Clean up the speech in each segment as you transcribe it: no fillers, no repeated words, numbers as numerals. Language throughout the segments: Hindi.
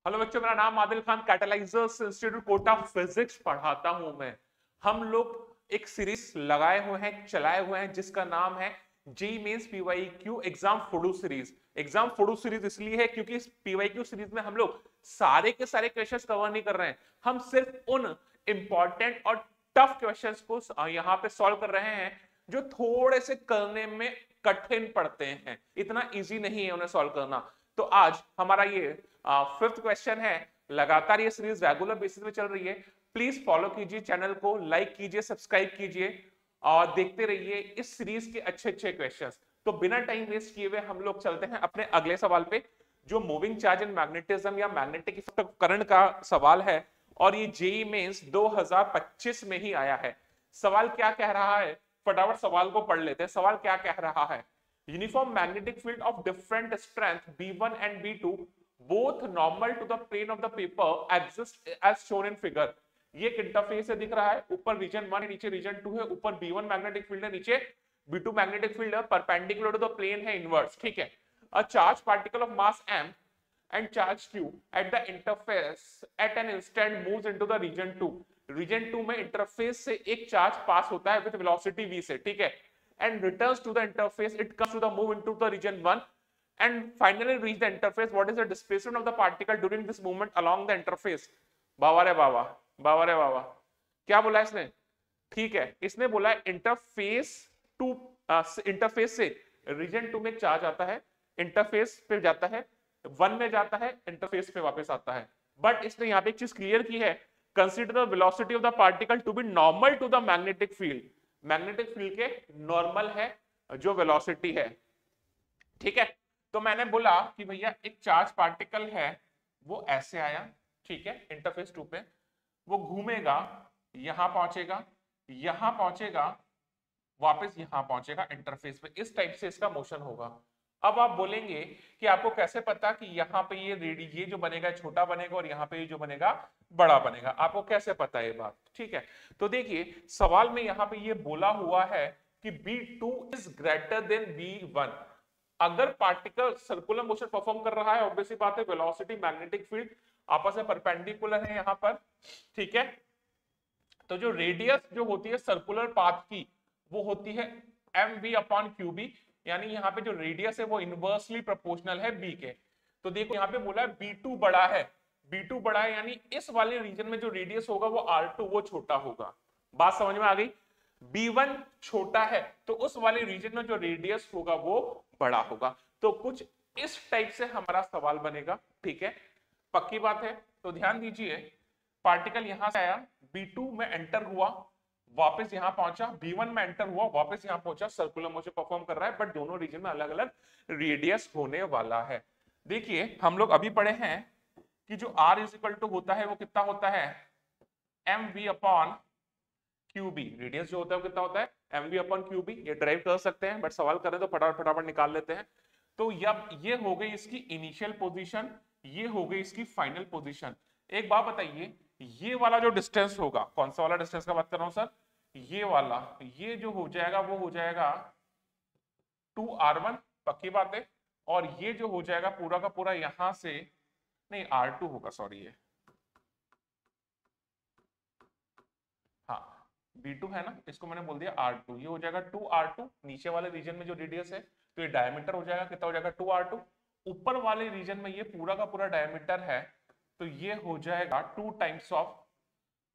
हेलो बच्चों, मेरा नाम आदिल खान, कैटलाइजर्स इंस्टीट्यूट कोटा फिजिक्स पढ़ाता हूं मैं। हम लोग एक सीरीज लगाए हुए हैं, चलाए हुए हैं, जिसका नाम है जेई मेंस पीवाईक्यू एग्जाम फुडू सीरीज। एग्जाम फुडू सीरीज इसलिए है क्योंकि इस पीवाईक्यू सीरीज में हम लोग सारे के सारे क्वेश्चंस कवर नहीं कर रहे हैं। हम सिर्फ उन इंपॉर्टेंट और टफ क्वेश्चंस को यहाँ पे सॉल्व कर रहे हैं जो थोड़े से करने में कठिन पड़ते हैं। इतना इजी नहीं है उन्हें सॉल्व करना। तो आज हमारा ये फिफ्थ क्वेश्चन है। लगातार ये सीरीज रेगुलर बेसिस में चल रही है। प्लीज फॉलो कीजिए, चैनल को लाइक कीजिए, सब्सक्राइब कीजिए और देखते रहिए इस सीरीज के अच्छे अच्छे क्वेश्चंस। तो बिना टाइम वेस्ट किए हुए हम लोग चलते हैं अपने अगले सवाल पे, जो मूविंग चार्ज एंड मैग्नेटिज्म या मैग्नेटिक इफेक्ट ऑफ करंट का सवाल है। और ये जेई मेंस 2025 में ही आया है। सवाल क्या कह रहा है, फटाफट सवाल को पढ़ लेते हैं। सवाल क्या कह रहा है, uniform magnetic field of different strength B1 and B2 both normal to the plane of the paper exist as shown in figure। ये एक इंटरफेस है, दिख रहा है। ऊपर रीजन 1 है, नीचे रीजन 2 है। ऊपर B1 मैग्नेटिक फील्ड है, नीचे B2 मैग्नेटिक फील्ड है। परपेंडिकुलर टू द प्लेन है, इनवर्स। ठीक है। A charge particle of mass m and charge q at the interface at an instant moves into the region 2। Reason 2 में इंटरफेस से एक चार्ज पास होता है विद वेलोसिटी v से। ठीक है। And returns to the interface, it comes to the move into the region 1 and finally reach the interface। what is the displacement of the particle during this movement along the interface? बाबा रे बाबा, बाबा रे बाबा, क्या बोला इसने? ठीक है, इसने बोला इंटरफेस टू, इंटरफेस से रीजन 2 में चार्ज आता है, इंटरफेस पे जाता है, 1 में जाता है, इंटरफेस पे वापस आता है। बट इसने यहाँ पे एक चीज क्लियर की है, consider the velocity of the particle to be normal to the magnetic field. Magnetic field के नॉर्मल है जो वेलोसिटी है। ठीक है। तो मैंने बोला कि भैया एक चार्ज पार्टिकल है, वो ऐसे आया। ठीक है। इंटरफेस 2 पे वो घूमेगा, यहां पहुंचेगा, यहां पहुंचेगा, वापस यहां पहुंचेगा इंटरफेस पे। इस टाइप से इसका मोशन होगा। अब आप बोलेंगे कि आपको कैसे पता कि यहाँ पे ये जो बनेगा छोटा बनेगा और यहाँ पे ये जो बनेगा बड़ा बनेगा, आपको कैसे पता है ये बात? ठीक है। तो देखिए सवाल में यहाँ पे ये बोला हुआ है कि B2 is greater than B1। अगर पार्टिकल सर्कुलर मोशन परफॉर्म कर रहा है, ऑब्वियसली बात है, वेलोसिटी मैग्नेटिक फील्ड आपस में परपेंडिकुलर है यहाँ पर। ठीक है। तो जो रेडियस जो होती है सर्कुलर पाथ की, वो होती है mv अपॉन क्यूबी। यानी यहाँ पे जो रेडियस है वो इनवर्सली प्रोपोर्शनल है b के। तो देखो यहाँ पे बोला है B2 बड़ा है, B2 बड़ा है, यानी इस वाले रीजन में जो रेडियस होगा वो R2 वो छोटा होगा। बात समझ में आ गई? B1 छोटा है तो उस वाले रीजन में जो रेडियस होगा वो बड़ा होगा। तो कुछ इस टाइप से हमारा सवाल बनेगा। ठीक है, पक्की बात है। तो ध्यान दीजिए, पार्टिकल यहां से आया, B2 में एंटर हुआ, वापस यहां पहुंचा, B1 में एंटर हुआ, वापस यहां पहुंचा, सर्कुलर मोशन परफॉर्म कर रहा है, बट दोनों रीजन में अलग अलग रेडियस होने वाला है। देखिए हम लोग अभी पढ़े हैं कि जो R इज इक्वल टू होता है वो कितना होता है, mv अपॉन क्यूबी। रेडियस जो होता है वो कितना होता है, mv अपॉन क्यूबी। ये ड्राइव कर सकते हैं, बट सवाल करें तो फटाफट फटाफट निकाल लेते हैं। तो ये हो गई इसकी इनिशियल पोजीशन, ये हो गई इसकी फाइनल पोजीशन। एक बात बताइए, ये वाला जो डिस्टेंस होगा, कौन सा वाला डिस्टेंस का बात कर रहा हूं सर, ये वाला, ये जो हो जाएगा वो हो जाएगा 2r1, पक्की बात है। और ये जो हो जाएगा पूरा का पूरा यहां से, नहीं r2 होगा, सॉरी ये, हाँ B2 है ना, इसको मैंने बोल दिया R2, ये हो जाएगा 2r2। नीचे वाले रीजन में जो रेडियस है तो ये डायमीटर हो जाएगा, कितना हो जाएगा 2r2। ऊपर वाले रीजन में ये पूरा का पूरा डायमीटर है, तो ये हो जाएगा 2 टाइम्स ऑफ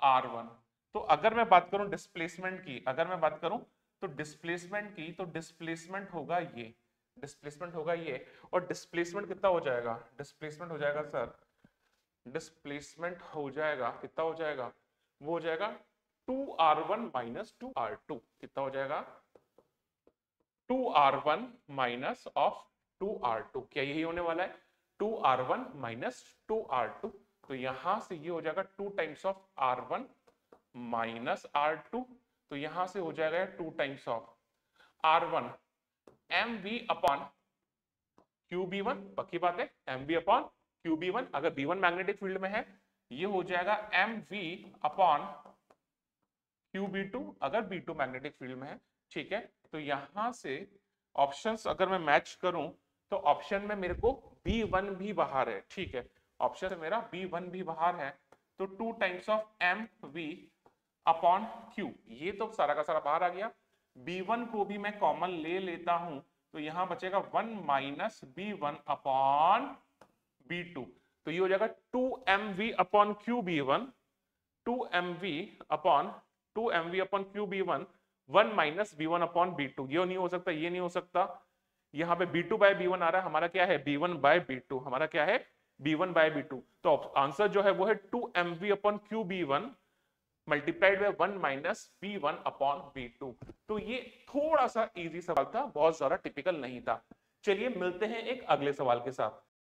R1। तो अगर मैं बात करूं डिस्प्लेसमेंट की, अगर मैं बात करूं तो डिस्प्लेसमेंट की, तो डिस्प्लेसमेंट होगा ये, डिस्प्लेसमेंट होगा ये। और डिस्प्लेसमेंट कितना हो जाएगा, डिस्प्लेसमेंट हो जाएगा सर, डिस्प्लेसमेंट हो जाएगा, कितना हो जाएगा, वो हो जाएगा 2r1 माइनस 2r2। कितना हो जाएगा, 2r1 माइनस ऑफ 2r2। क्या यही होने वाला है, 2r1 माइनस 2r2। तो यहां से ये हो जाएगा 2 times of r1 minus r2। तो यहां से हो जाएगा 2 times of r1 mv upon QB1, पक्की बात है, mv अपॉन QB1। अगर B1 मैग्नेटिक फील्ड में है, ये हो जाएगा mv अपॉन QB2 अगर B2 मैग्नेटिक फील्ड में है। ठीक है। तो यहां से ऑप्शंस अगर मैं मैच करूं तो ऑप्शन में मेरे को B1 भी बाहर है। ठीक है, ऑप्शन से मेरा B1 भी बाहर है, तो 2 times of mv upon q, ये तो सारा का सारा बाहर आ गया। B1 को भी मैं कॉमन ले लेता हूं, तो यहां बचेगा 1 माइनस B1 अपॉन B2, तो ये हो जाएगा 2mv upon Q B1, 2mv upon 2mv upon Q B1, 1 minus B1 upon B2। ये नहीं हो सकता, ये नहीं हो सकता, यहाँ पे B2 बाय B1 आ रहा है, हमारा क्या है B1 बाय B2, हमारा क्या है B1 बाय B2। तो आंसर जो है वो है 2mv upon Q B1 multiplied by 1 minus B1 upon B2। तो ये थोड़ा सा इजी सवाल था, बहुत ज्यादा टिपिकल नहीं था। चलिए मिलते हैं एक अगले सवाल के साथ।